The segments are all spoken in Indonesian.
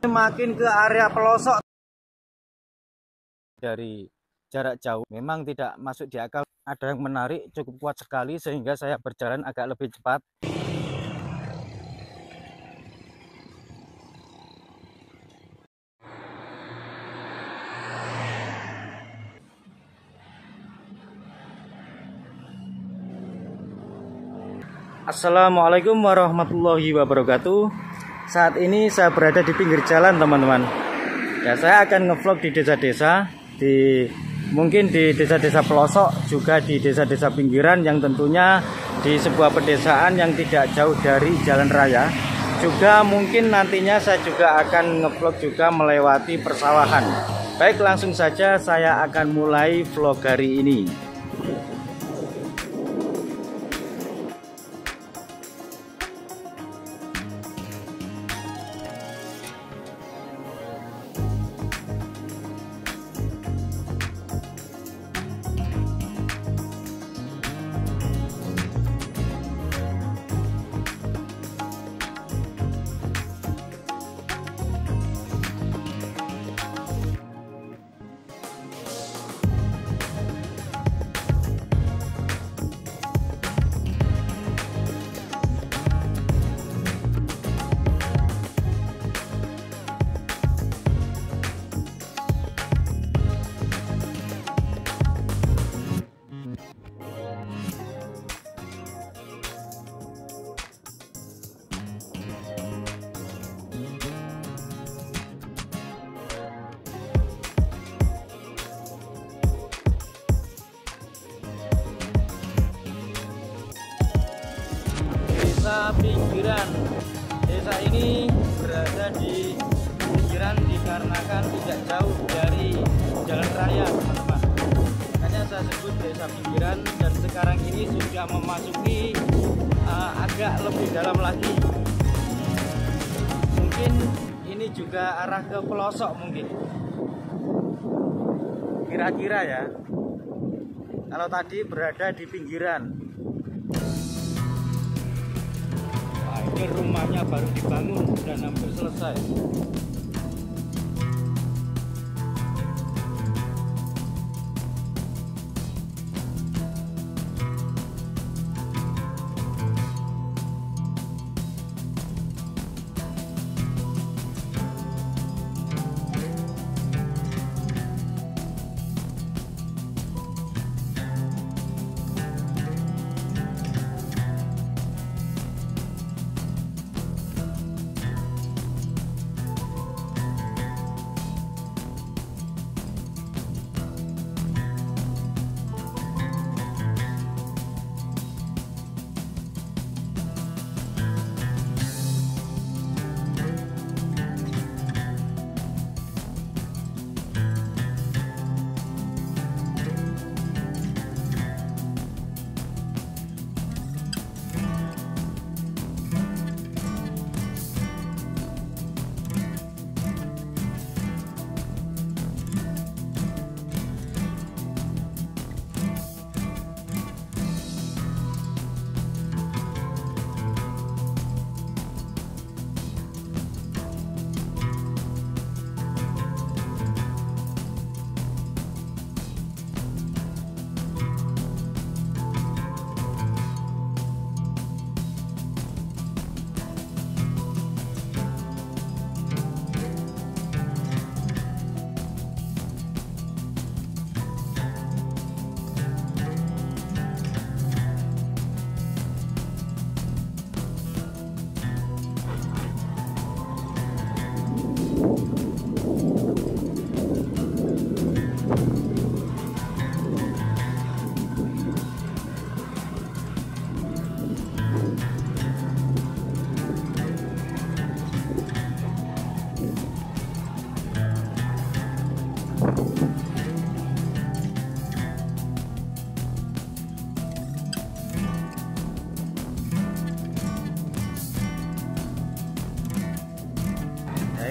Makin ke area pelosok dari jarak jauh memang tidak masuk di akal. Ada yang menarik cukup kuat sekali sehingga saya berjalan agak lebih cepat. Assalamualaikum warahmatullahi wabarakatuh. Saat ini saya berada di pinggir jalan, teman-teman. Ya, saya akan ngevlog di desa-desa, mungkin di desa-desa pelosok, juga di desa-desa pinggiran yang tentunya di sebuah pedesaan yang tidak jauh dari jalan raya. Juga mungkin nantinya saya juga akan ngevlog juga melewati persawahan. Baik, langsung saja saya akan mulai vlog hari ini. Desa pinggiran. Desa ini berada di pinggiran dikarenakan tidak jauh dari jalan raya, teman-teman. Makanya saya sebut desa pinggiran, dan sekarang ini sudah memasuki agak lebih dalam lagi. Mungkin ini juga arah ke pelosok mungkin. Kira-kira ya. Kalau tadi berada di pinggiran. Ini rumahnya baru dibangun dan hampir selesai.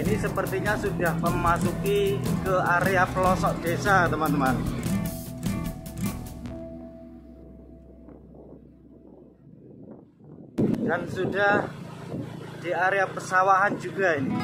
Ini sepertinya sudah memasuki ke area pelosok desa, teman-teman. Dan sudah di area persawahan juga ini.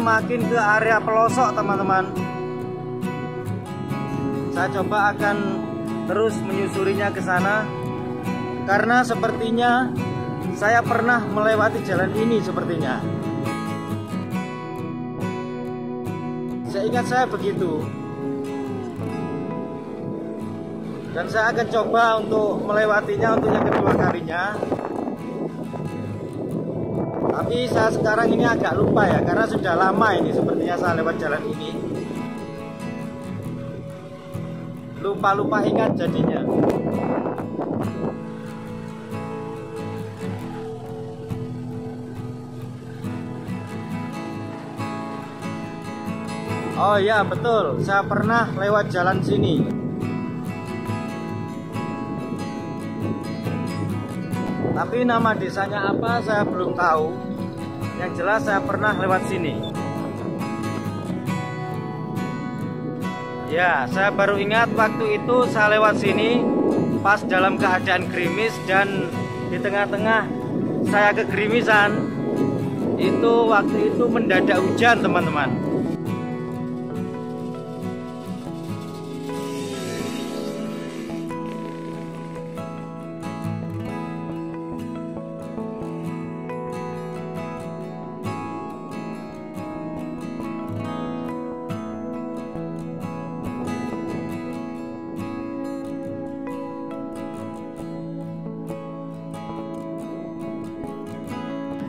semakin ke area pelosok teman-teman. Saya coba akan terus menyusurinya ke sana, karena sepertinya saya pernah melewati jalan ini sepertinya. Seingat saya begitu. Dan saya akan coba untuk melewatinya untuk yang kedua kalinya. Tapi saya sekarang ini agak lupa ya, karena sudah lama ini sepertinya saya lewat jalan ini. Lupa-lupa ingat jadinya. Oh ya betul, saya pernah lewat jalan sini. Tapi nama desanya apa saya belum tahu. Yang jelas saya pernah lewat sini. Ya, saya baru ingat waktu itu saya lewat sini pas dalam keadaan gerimis, dan di tengah-tengah saya kegerimisan. Itu waktu itu mendadak hujan teman-teman.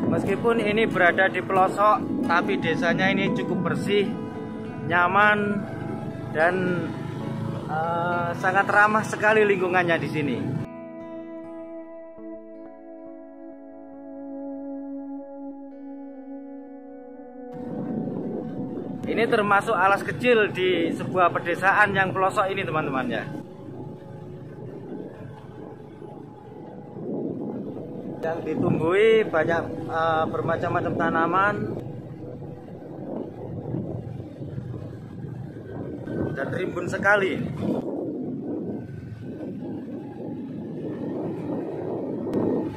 Meskipun ini berada di pelosok, tapi desanya ini cukup bersih, nyaman, dan sangat ramah sekali lingkungannya di sini. Ini termasuk alas kecil di sebuah pedesaan yang pelosok ini teman-teman ya. Yang ditumbuhi banyak bermacam-macam tanaman dan rimbun sekali.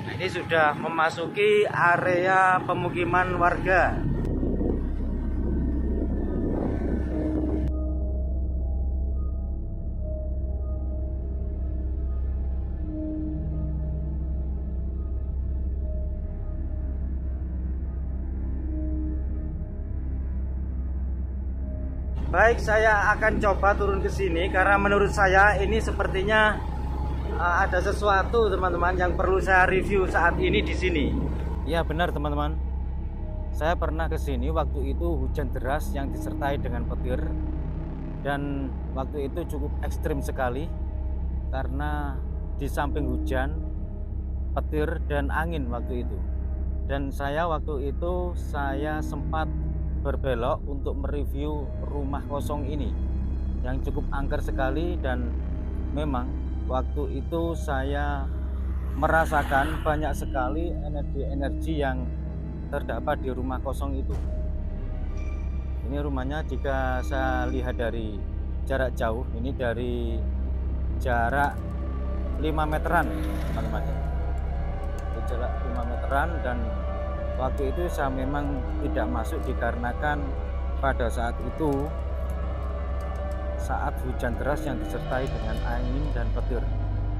Nah, ini sudah memasuki area pemukiman warga. Baik, saya akan coba turun ke sini karena menurut saya ini sepertinya ada sesuatu teman-teman yang perlu saya review saat ini di sini. Ya benar teman-teman, saya pernah ke sini waktu itu hujan deras yang disertai dengan petir, dan waktu itu cukup ekstrim sekali karena di samping hujan, petir dan angin waktu itu. Dan saya waktu itu sempat berbelok untuk mereview rumah kosong ini yang cukup angker sekali, dan memang waktu itu saya merasakan banyak sekali energi-energi yang terdapat di rumah kosong itu. Ini rumahnya jika saya lihat dari jarak jauh, ini dari jarak 5 meteran teman-teman, jarak 5 meteran, dan waktu itu saya memang tidak masuk dikarenakan pada saat itu saat hujan deras yang disertai dengan angin dan petir,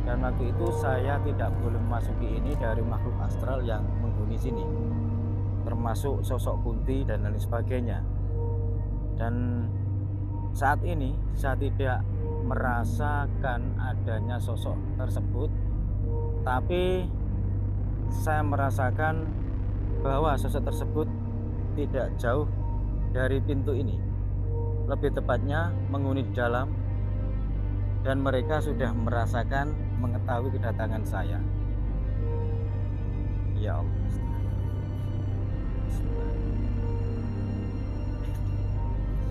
dan waktu itu saya tidak boleh memasuki ini dari makhluk astral yang menghuni sini, termasuk sosok kunti dan lain sebagainya. Dan saat ini saya tidak merasakan adanya sosok tersebut, tapi saya merasakan bahwa sosok tersebut tidak jauh dari pintu ini, lebih tepatnya menghuni di dalam, dan mereka sudah merasakan mengetahui kedatangan saya. Ya Allah,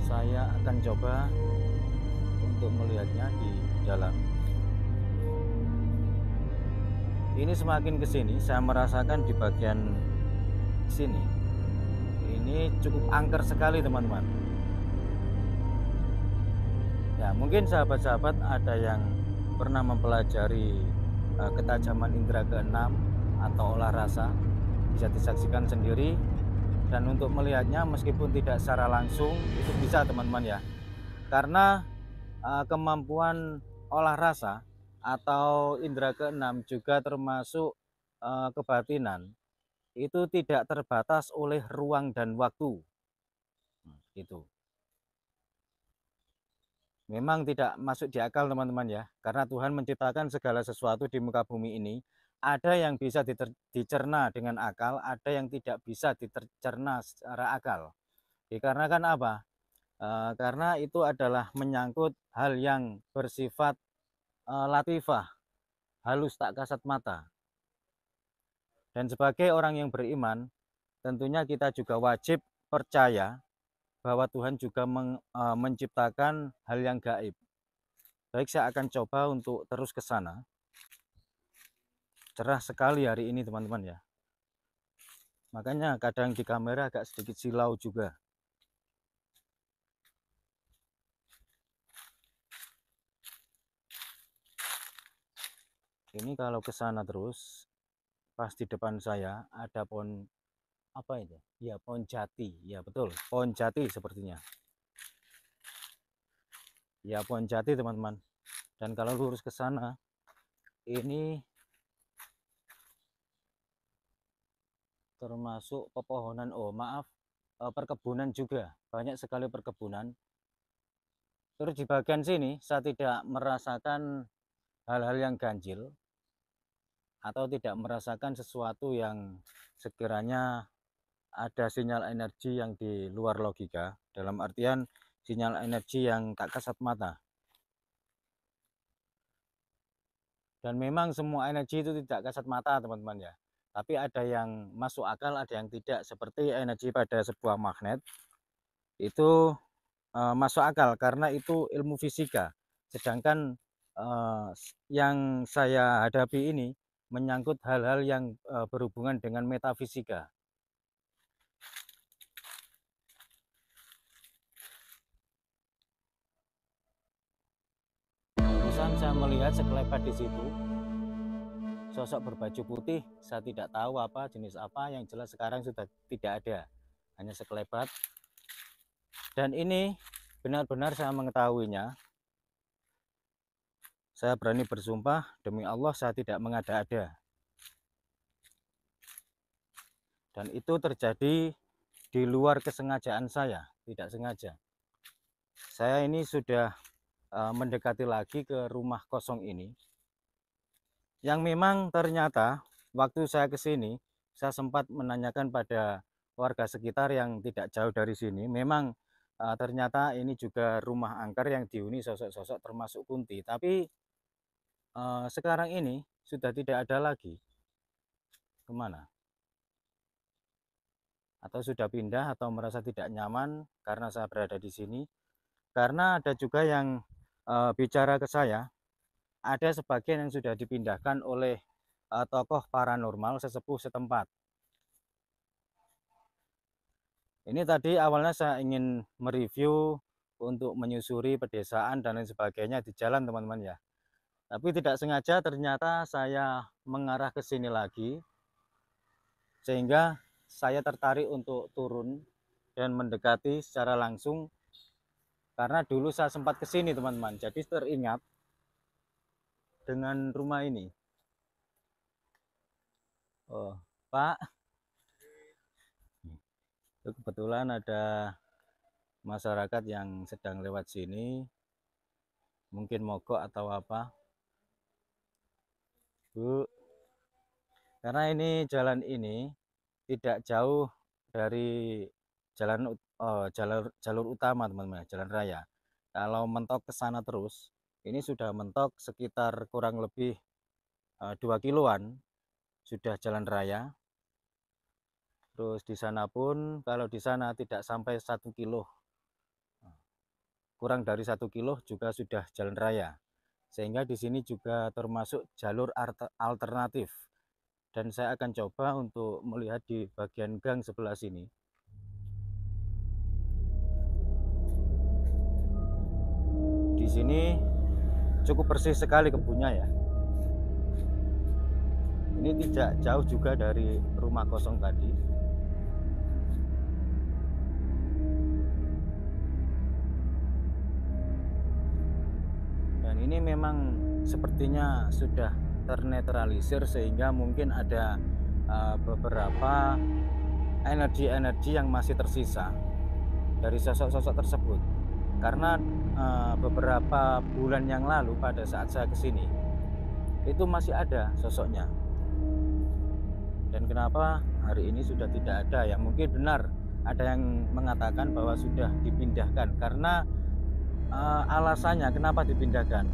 saya akan coba untuk melihatnya di dalam. Ini semakin kesini saya merasakan di bagian sini ini cukup angker sekali teman-teman. Ya mungkin sahabat-sahabat ada yang pernah mempelajari ketajaman indera keenam atau olah rasa, bisa disaksikan sendiri Dan untuk melihatnya meskipun tidak secara langsung itu bisa teman-teman ya, karena kemampuan olah rasa atau indera keenam juga termasuk kebatinan, itu tidak terbatas oleh ruang dan waktu. Gitu. Memang tidak masuk di akal teman-teman ya, karena Tuhan menciptakan segala sesuatu di muka bumi ini, ada yang bisa dicerna dengan akal, ada yang tidak bisa dicerna secara akal. Dikarenakan apa? Karena itu adalah menyangkut hal yang bersifat latifah, halus tak kasat mata. Dan sebagai orang yang beriman, tentunya kita juga wajib percaya bahwa Tuhan juga menciptakan hal yang gaib. Baik, saya akan coba untuk terus ke sana. Cerah sekali hari ini teman-teman ya. Makanya kadang di kamera agak sedikit silau juga. Ini kalau ke sana terus, pas di depan saya ada pohon apa itu? Ya, pohon jati. Ya, betul. Pohon jati sepertinya. Ya, pohon jati teman-teman. Dan kalau lurus ke sana, ini termasuk pepohonan, perkebunan juga. Banyak sekali perkebunan. Terus di bagian sini saya tidak merasakan hal-hal yang ganjil atau tidak merasakan sesuatu yang sekiranya ada sinyal energi yang di luar logika, dalam artian sinyal energi yang tak kasat mata. Dan memang semua energi itu tidak kasat mata teman-teman ya, tapi ada yang masuk akal, ada yang tidak. Seperti energi pada sebuah magnet itu masuk akal karena itu ilmu fisika, sedangkan yang saya hadapi ini menyangkut hal-hal yang berhubungan dengan metafisika. Barusan saya melihat sekelebat di situ, sosok berbaju putih. Saya tidak tahu apa jenis apa, yang jelas sekarang sudah tidak ada, hanya sekelebat. Dan ini benar-benar saya mengetahuinya. Saya berani bersumpah demi Allah saya tidak mengada-ada. Dan itu terjadi di luar kesengajaan saya, tidak sengaja. Saya ini sudah mendekati lagi ke rumah kosong ini, yang memang ternyata waktu saya ke sini, saya sempat menanyakan pada warga sekitar yang tidak jauh dari sini. Memang ternyata ini juga rumah angker yang dihuni sosok-sosok termasuk Kunti. Tapi sekarang ini sudah tidak ada lagi. Kemana? Atau sudah pindah atau merasa tidak nyaman karena saya berada di sini. Karena ada juga yang bicara ke saya, ada sebagian yang sudah dipindahkan oleh tokoh paranormal sesepuh setempat. Ini tadi awalnya saya ingin mereview untuk menyusuri pedesaan dan lain sebagainya di jalan teman-teman ya. Tapi tidak sengaja ternyata saya mengarah ke sini lagi, sehingga saya tertarik untuk turun dan mendekati secara langsung. Karena dulu saya sempat ke sini teman-teman, jadi teringat dengan rumah ini. Oh, Pak, itu kebetulan ada masyarakat yang sedang lewat sini, mungkin mogok atau apa. Bu, karena ini jalan ini tidak jauh dari jalur utama teman-teman, jalan raya. Kalau mentok ke sana terus, ini sudah mentok sekitar kurang lebih 2 kiloan sudah jalan raya. Terus di sana pun kalau di sana tidak sampai 1 kilo, kurang dari 1 kilo juga sudah jalan raya. Sehingga di sini juga termasuk jalur alternatif. Dan saya akan coba untuk melihat di bagian gang sebelah sini. Di sini cukup bersih sekali kebunnya ya. Ini tidak jauh juga dari rumah kosong tadi. ini memang sepertinya sudah ternetralisir, sehingga mungkin ada beberapa energi-energi yang masih tersisa dari sosok-sosok tersebut. Karena beberapa bulan yang lalu pada saat saya kesini itu masih ada sosoknya, dan kenapa hari ini sudah tidak ada? Ya mungkin benar ada yang mengatakan bahwa sudah dipindahkan. Karena alasannya kenapa dipindahkan,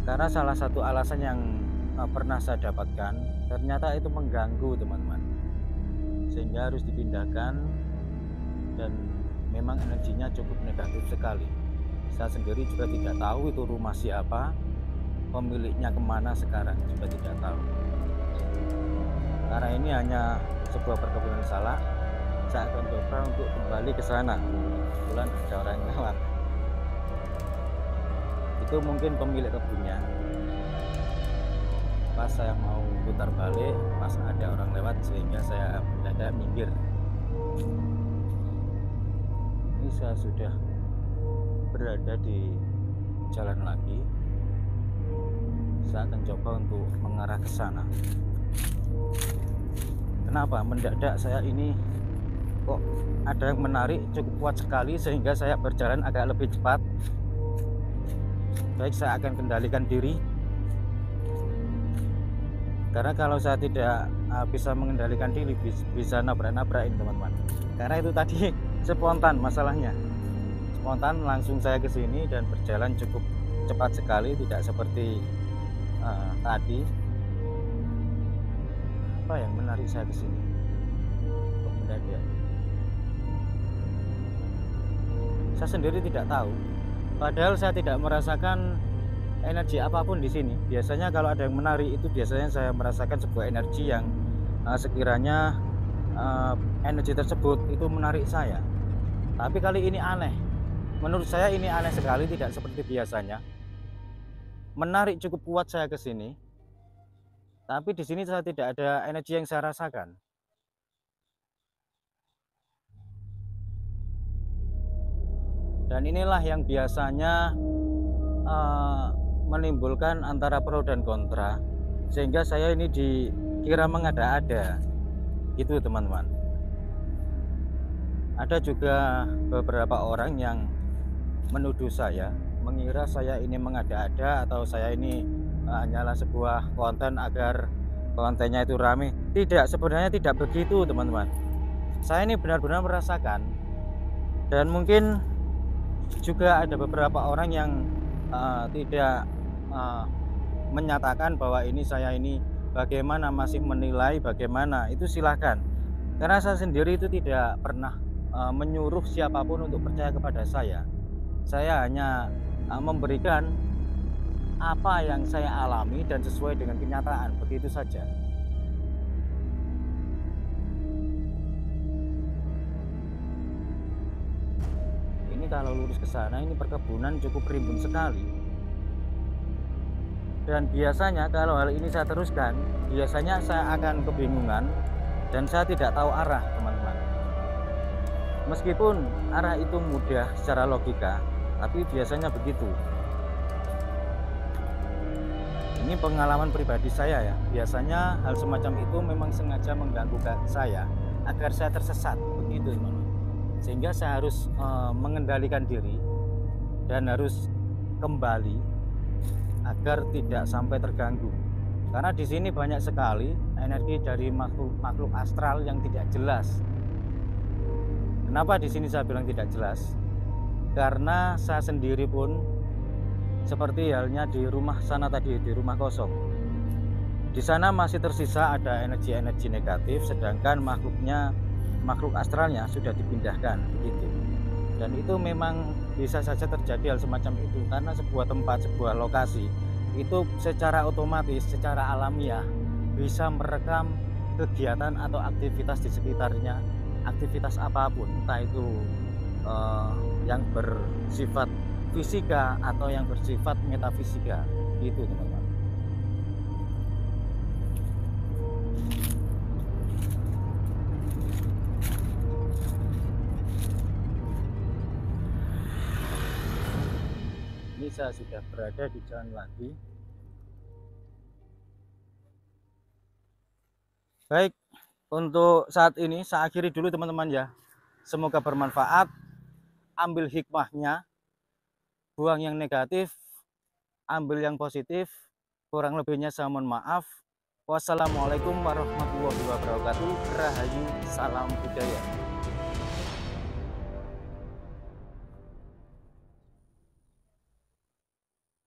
karena salah satu alasan yang pernah saya dapatkan, ternyata itu mengganggu teman-teman, sehingga harus dipindahkan. Dan memang energinya cukup negatif sekali. Saya sendiri juga tidak tahu itu rumah siapa, pemiliknya kemana sekarang juga tidak tahu. Karena ini hanya sebuah perkebunan salak, saya akan coba untuk kembali ke sana. Kebetulan ada orang yang lewat, itu mungkin pemilik kebunnya. Pas saya mau putar balik, pas ada orang lewat, sehingga saya mendadak minggir. Ini saya sudah berada di jalan lagi. Saya akan coba untuk mengarah ke sana. Kenapa mendadak saya ini kok ada yang menarik cukup kuat sekali, sehingga saya berjalan agak lebih cepat. Baik, saya akan kendalikan diri, karena kalau saya tidak bisa mengendalikan diri, bisa nabrak-nabrakin teman-teman. Karena itu tadi spontan masalahnya, spontan langsung saya ke sini dan berjalan cukup cepat sekali, tidak seperti tadi. Apa yang menarik saya ke sini kok mendadak? Saya sendiri tidak tahu, padahal saya tidak merasakan energi apapun di sini. Biasanya kalau ada yang menarik itu biasanya saya merasakan sebuah energi yang sekiranya energi tersebut itu menarik saya. Tapi kali ini aneh. Menurut saya ini aneh sekali, tidak seperti biasanya. Menarik cukup kuat saya ke sini, tapi di sini saya tidak ada energi yang saya rasakan. Dan inilah yang biasanya menimbulkan antara pro dan kontra, sehingga saya ini dikira mengada-ada gitu teman-teman. Ada juga beberapa orang yang menuduh saya, mengira saya ini mengada-ada atau saya ini hanyalah sebuah konten agar kontennya itu rame. Tidak, sebenarnya tidak begitu teman-teman. Saya ini benar-benar merasakan, dan mungkin juga ada beberapa orang yang tidak menyatakan bahwa ini saya ini bagaimana, masih menilai bagaimana, itu silahkan. Karena saya sendiri itu tidak pernah menyuruh siapapun untuk percaya kepada saya. Saya hanya memberikan apa yang saya alami dan sesuai dengan kenyataan, begitu saja. Ini kalau lurus ke sana, ini perkebunan cukup rimbun sekali. Dan biasanya kalau hal ini saya teruskan, biasanya saya akan kebingungan dan saya tidak tahu arah teman-teman. Meskipun arah itu mudah secara logika, tapi biasanya begitu. Ini pengalaman pribadi saya ya. Biasanya hal semacam itu memang sengaja mengganggu saya agar saya tersesat, begitu teman-teman. Sehingga saya harus mengendalikan diri dan harus kembali agar tidak sampai terganggu. Karena di sini banyak sekali energi dari makhluk astral yang tidak jelas. Kenapa di sini saya bilang tidak jelas? Karena saya sendiri pun seperti halnya di rumah sana tadi, di rumah kosong. Di sana masih tersisa ada energi-energi negatif, sedangkan makhluk astralnya sudah dipindahkan begitu. Dan itu memang bisa saja terjadi hal semacam itu, karena sebuah tempat, sebuah lokasi itu secara otomatis, secara alamiah bisa merekam kegiatan atau aktivitas di sekitarnya, aktivitas apapun, entah itu yang bersifat fisika atau yang bersifat metafisika, gitu teman-teman. Ini ini saya sudah berada di jalan lagi. Baik, untuk saat ini saya akhiri dulu teman-teman ya. Semoga bermanfaat. Ambil hikmahnya, buang yang negatif, ambil yang positif. Kurang lebihnya saya mohon maaf. Wassalamualaikum warahmatullahi wabarakatuh. Rahayu, salam budaya.